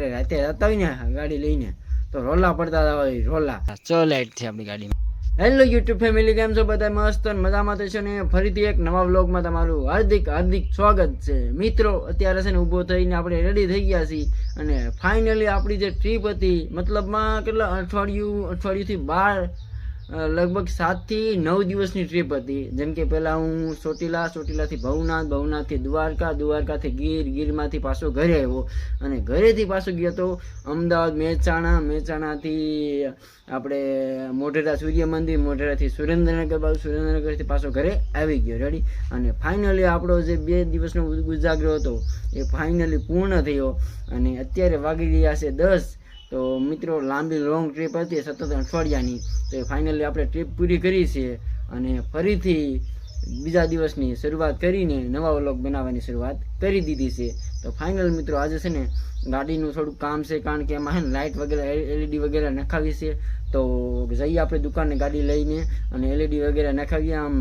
જ્યારે રાતે જતા હોય ને ગાડી લઈને તો રોલા પડતા હોય રોલા. ચો લાઈટ છે આપણી ગાડીમાં. હેલો યુટ્યુબ ફેમિલી, કેમ છો બધા? મસ્ત મજામાં તો છે ને. ફરીથી એક નવા વ્લોગમાં તમારું હાર્દિક સ્વાગત છે મિત્રો. અત્યારે છે ને ઊભો થઈને આપણે રેડી થઈ ગયા છીએ અને ફાઇનલી આપણી જે ટ્રીપ હતી, મતલબમાં કેટલા અઠવાડિયુંથી 12 લગભગ 7 થી 9 દિવસની ટ્રીપ હતી. જેમ કે પહેલાં હું ચોટીલાથી ભવનાથથી દ્વારકાથી ગીરમાંથી પાછો ઘરે આવ્યો અને ઘરેથી પાછો ગયો તો અમદાવાદ મહેસાણાથી આપણે મોઢેરા સૂર્ય મંદિર, મોઢેરાથી સુરેન્દ્રનગરથી પાછો ઘરે આવી ગયો રેડી. અને ફાઇનલી આપણો જે 2 દિવસનો ઉજાગરો હતો એ ફાઇનલી પૂર્ણ થયો અને અત્યારે વાગી રહ્યા છે 10. તો મિત્રો, લાંબી લોંગ ટ્રીપ હતી સતત અઠવાડિયાની, તો એ ફાઇનલી આપણે ટ્રીપ પૂરી કરી છે અને ફરીથી બીજા દિવસની શરૂઆત કરીને નવા વ્લોગ બનાવવાની શરૂઆત કરી દીધી છે. તો ફાઇનલ મિત્રો, આજે છે ને ગાડીનું થોડુંક કામ છે, કારણ કે એમાં છે ને લાઇટ વગેરે LED વગેરે નખાવી છે. તો જઈએ આપણે દુકાને ગાડી લઈને અને LED વગેરે નખાવીએ. આમ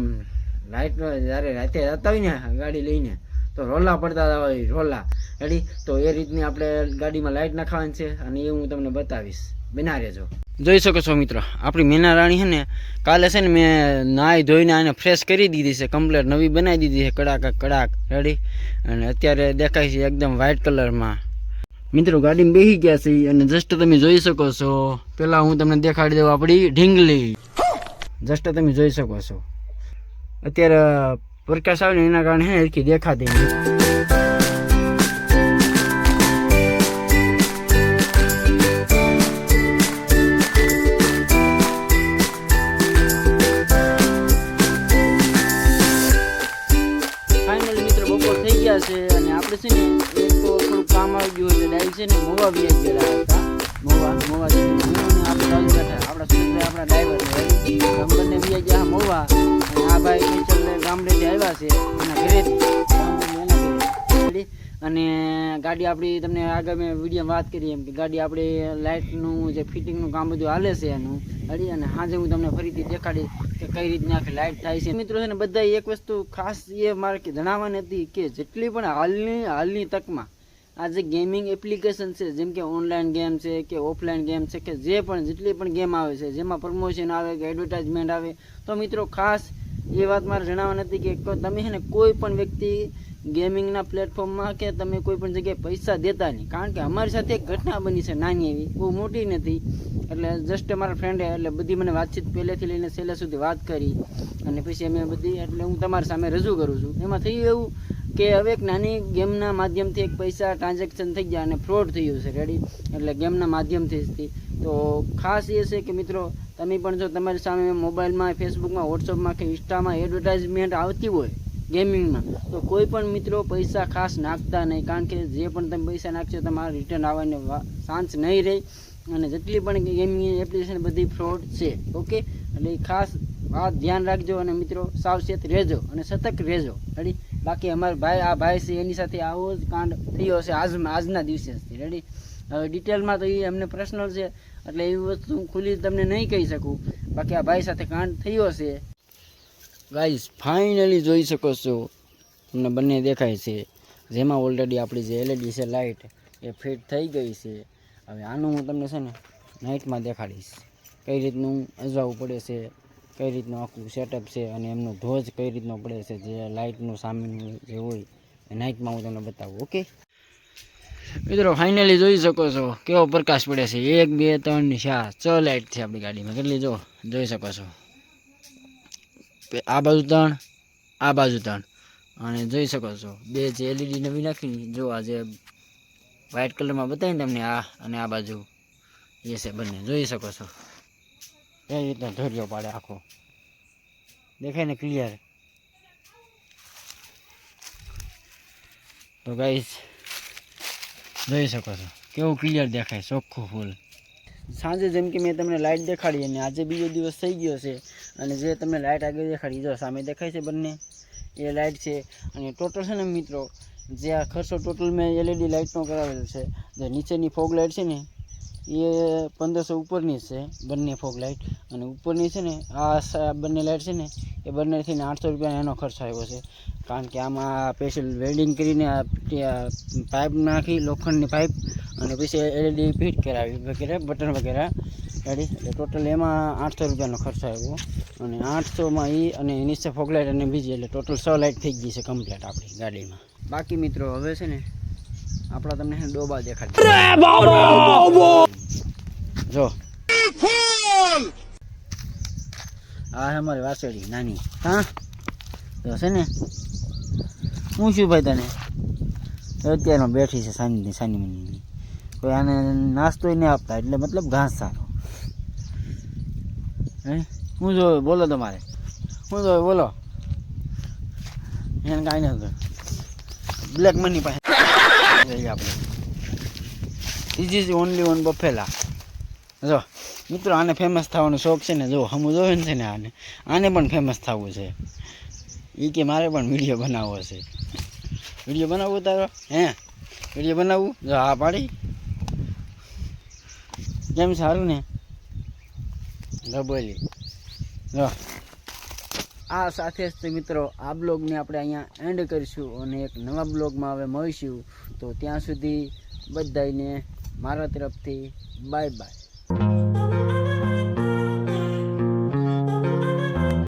લાઇટ જ્યારે રાતે જતા હોય ને ગાડી લઈને તો રોલા પડતા હોય રોલા રેડી. તો એ રીતની આપણે ગાડીમાં લાઇટ નખાવાની છે અને એ હું તમને બતાવીશ, બના રહેજો. જોઈ શકો છો મિત્રો, આપણી મીના રાણી છે ને કાલે છે ને મેં નાહી ધોઈને આને ફ્રેશ કરી દીધી છે, કમ્પ્લેટ નવી બનાવી દીધી છે, કડાક રેડી. અને અત્યારે દેખાય છે એકદમ વ્હાઇટ કલરમાં. મિત્રો, ગાડીમાં બેસી ગયા છે અને જસ્ટ તમે જોઈ શકો છો. પહેલાં હું તમને દેખાડી દઉં આપણી ઢીંગલી. જસ્ટ તમે જોઈ શકો છો. અત્યારે પ્રકાશ આવે ને એના કારણે હે હરખી દેખાતી નહીં. ફાઇનલી મિત્રો, બપોર થઈ ગયા છે અને આપણે છે ને એક તો થોડું કામ આવી ગયું એટલે ડાયરેક્ટ છે ને મોવા બી આવી ગયેલા હતા. મોવા આપણે સુરેશભાઈ આપણા ડ્રાઈવર બંને બી ગયા મોવા. અને આ ભાઈ ગામડેથી આવ્યા છે એના ઘરેથી. અને ગાડી આપણી તમને આગળ મેં વિડીયોમાં વાત કરી એમ કે ગાડી આપણી લાઇટનું જે ફિટિંગનું કામ બધું હાલે છે એનું રેડી. અને સાંજે હું તમને ફરીથી દેખાડી કે કઈ રીતના આખી લાઇટ થાય છે. મિત્રો છે ને બધા એક વસ્તુ ખાસ એ મારે કે જણાવવાની હતી કે જેટલી પણ હાલની તકમાં આ જે ગેમિંગ એપ્લિકેશન છે, જેમ કે ઓનલાઈન ગેમ છે કે ઓફલાઈન ગેમ છે કે જેટલી પણ ગેમ આવે છે જેમાં પ્રમોશન આવે કે એડવર્ટાઇઝમેન્ટ આવે, તો મિત્રો ખાસ એ વાત મારે જણાવવાની હતી કે તમે છે ને કોઈ પણ વ્યક્તિ ગેમિંગના પ્લેટફોર્મમાં કે તમે કોઈ પણ જગ્યાએ પૈસા દેતા નહીં. કારણ કે અમારી સાથે એક ઘટના બની છે, નાની એવી, બહુ મોટી નથી. એટલે જસ્ટ અમારા ફ્રેન્ડે એટલે બધી મને વાતચીત પહેલેથી લઈને છેલ્લે સુધી વાત કરી અને પછી અમે બધી એટલે હું તમારી સામે રજૂ કરું છું. એમાં થયું એવું કે હવે એક નાની ગેમના માધ્યમથી એક પૈસા ટ્રાન્ઝેક્શન થઈ ગયા અને ફ્રોડ થયું છે રેડી. એટલે ગેમના માધ્યમથી. તો ખાસ એ છે કે મિત્રો, તમે પણ જો તમારી સામે મોબાઈલમાં, ફેસબુકમાં, વોટ્સઅપમાં કે ઇન્સ્ટામાં એડવર્ટાઇઝમેન્ટ આવતી હોય ગેમિંગમાં, તો કોઈ પણ મિત્રો પૈસા ખાસ નાખતા નહીં. કારણ કે જે પણ તમે પૈસા નાખશો તમારા રિટર્ન આવવાની ચાન્સ નહીં રહે. અને જેટલી પણ ગેમિંગ એપ્લિકેશન બધી ફ્રોડ છે. ઓકે, એટલે ખાસ વાત ધ્યાન રાખજો અને મિત્રો સાવચેત રહેજો અને સતર્ક રહેજો રેડી. બાકી આ ભાઈ છે એની સાથે આવો જ કાંડ થયો છે આજના દિવસે રેડી. હવે ડિટેલમાં તો એ એમને પર્સનલ છે એટલે એવી વસ્તુ ખુલ્લી તમને નહીં કહી શકું. બાકી આ ભાઈ સાથે કાંડ થયો છે. ગાઈસ, ફાઇનલી જોઈ શકો છો, તમને બંને દેખાય છે, જેમાં ઓલરેડી આપણી જે LED છે લાઇટ એ ફિટ થઈ ગઈ છે. હવે આનું હું તમને છે ને નાઇટમાં દેખાડીશ કઈ રીતનું અજવાવું પડે છે, કઈ રીતનું આખું સેટઅપ છે અને એમનો ધ્વજ કઈ રીતનો પડે છે, જે લાઇટનું સામેનું જે હોય એ નાઇટમાં હું તમને બતાવું. ઓકે મિત્રો, ફાઇનલી જોઈ શકો છો કેવો પ્રકાશ પડે છે. 1 2 3 4 6 લાઇટ છે આપણી ગાડીમાં. કેટલી જોઈ શકો છો. આ બાજુ 3, આ બાજુ 3 અને જોઈ શકો છો 2 જે LED નવી નાખીને જો આ જે વ્હાઇટ કલરમાં બતાવીને તમને આ અને આ બાજુ એ છે બંને જોઈ શકો છો. એ રીતના ધોર્યો પાડે આખો દેખાય ને ક્લિયર. તો ગાઈસ જોઈ શકો છો કેવું ક્લિયર દેખાય, ચોખ્ખું ફૂલ. સાંજે જેમ કે મેં તમને લાઇટ દેખાડી અને આજે બીજો દિવસ થઈ ગયો છે અને જે તમને લાઇટ આગળ દેખાડી જો સામે દેખાય છે બંને એ લાઇટ છે. અને ટોટલ છે ને મિત્રો, જે આ ખર્ચો ટોટલ મેં LED લાઇટનો કરાવેલો છે. જે નીચેની ફોગ લાઇટ છે ને એ 1500 ઉપરની છે બંને ફોગ લાઇટ. અને ઉપરની છે ને આ બંને લાઇટ છે ને એ બંનેથી 800 રૂપિયાનો એનો ખર્ચ આવ્યો છે. કારણ કે આમાં સ્પેશિયલ વેલ્ડિંગ કરીને પાઇપ નાખી, લોખંડની પાઇપ, અને પછી LED ફિટ કરાવી વગેરે, બટન વગેરે રેડી. એટલે ટોટલ એમાં 800 રૂપિયાનો ખર્ચ આવ્યો. અને 800માં એ અને નીચે ફોગ લાઇટ અને બીજી, એટલે ટોટલ 6 લાઇટ થઈ ગઈ છે કમ્પ્લીટ આપણી ગાડીમાં. બાકી મિત્રો હવે છે ને આપણા તમને ડોબા દેખાડે. જો આ અમારી વાસળી નાની. હા તો છે ને હું શું ભાઈ તને અત્યારમાં બેઠી છે સાની મની. કોઈ આને નાસ્તો નહીં આપતા, એટલે મતલબ ઘાસ સારો. હે શું જોવે બોલો તમારે? શું જોવે બોલો? એને કાંઈ નથી. બ્લેક મની પાસે આપણે ધીસ ઇઝ ઓનલી ઓન બફેલા. જો મિત્રો આને ફેમસ થવાનો શોખ છે ને, જો હમું જોવે ને છે ને આને પણ ફેમસ થવું છે. એ કે મારે પણ વિડીયો બનાવવો છે. વિડીયો બનાવવું તારો? હે વિડીયો બનાવવું? જો આ પાડી કેમ સારું ને બોલી. જો આ સાથે જ મિત્રો આ બ્લોગને આપણે અહીંયા એન્ડ કરીશું અને એક નવા બ્લોગમાં હવે મળીશું. તો ત્યાં સુધી બધાને મારા તરફથી બાય બાય.